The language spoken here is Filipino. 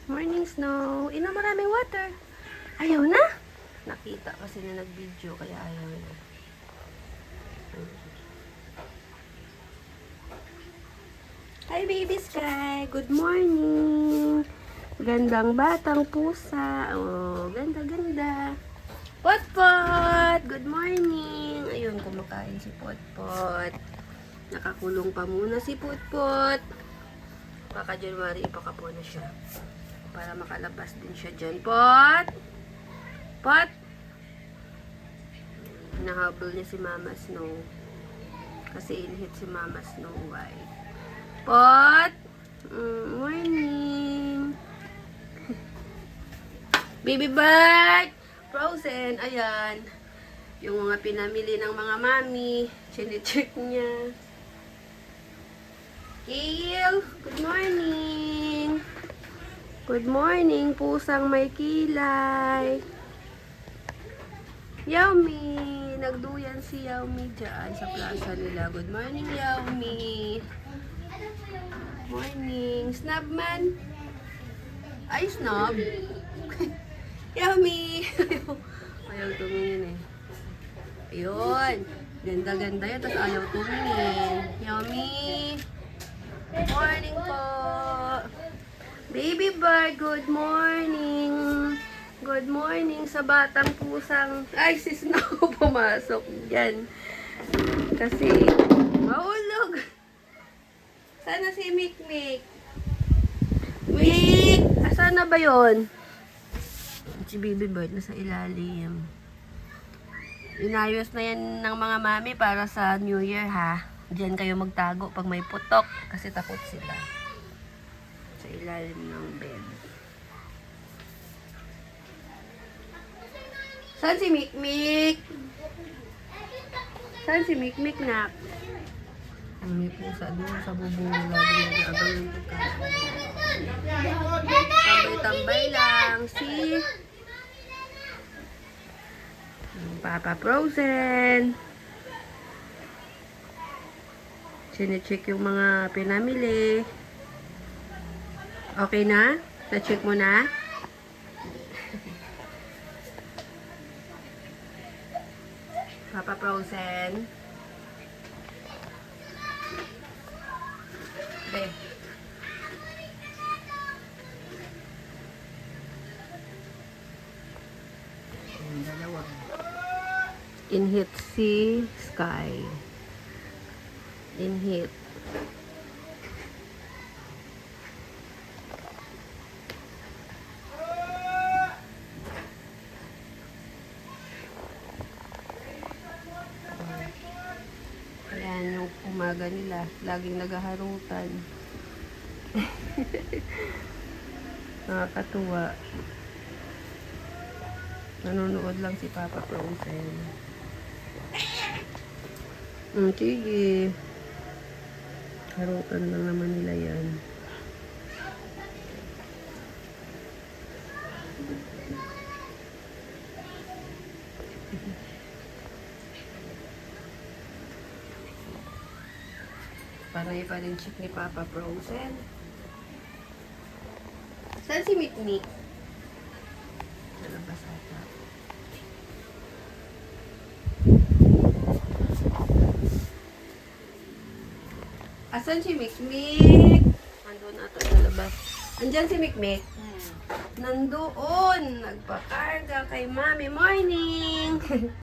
Morning, Snow. Inom maraming water. Ayaw na. Nakita kasi na nag-video, kaya ayaw na. Hi, baby Sky. Good morning. Gandang batang pusa. Oh, ganda-ganda. Potpot. Good morning. Ayun, kumakain si Potpot. Nakakulong pa muna si Potpot. Baka January ipakapo na siya. Para makalabas din siya dyan. Pot! Pot! Nahabol niya si Mama Snow. Kasi inhit si Mama Snow White. Pot! Morning! Baby bird! Frozen! Ayan. Yung mga pinamili ng mga mami. Chine-check niya. Kale! Good morning! Good morning, pusang may kilay. Yaumi! Nagduyan si Yaumi dyan sa plaza nila. Good morning, Yaumi! Morning! Snubman! Ay, snub! Yaumi! Ayaw tumingin eh. Ayun! Ganda-ganda yun, tapos ayaw tumingin. Yaumi! Morning po! Baby bird, good morning! Good morning sa batang pusang... Ay, si Snow pumasok dyan. Kasi, mahulog! Sana si Mikmik? Mik! Asan na ba yun? Si baby bird nasa ilalim. Inayos na yan ng mga mami para sa New Year, ha? Diyan kayo magtago pag may putok kasi takot sila. Sa ilalim ng bed. Saan si Mikmik? Saan si Mikmik, nak? May pusa doon sa bubong lagi nag-aabang ng pagkain. Tambay-tambay lang si Papa Frozen. Sine-check yung mga pinamili. Okay na? Na-check mo na? Papa Frozen. Okay. Dalawa. In-hit si Sky. In-hit. Ayan yung umaga nila. Laging naghaharutan. Nakakatuwa. Nanonood lang si Papa Frozen. Sige. Harutan lang naman nila yan. Parang ipa rin check ni Papa Frozen. Saan si Mikmik? Nalabas ata. Asan si Mikmik? Nandun ata sa labas. Andyan si Mikmik? Nandoon. Nagpakarga kay Mami. Morning!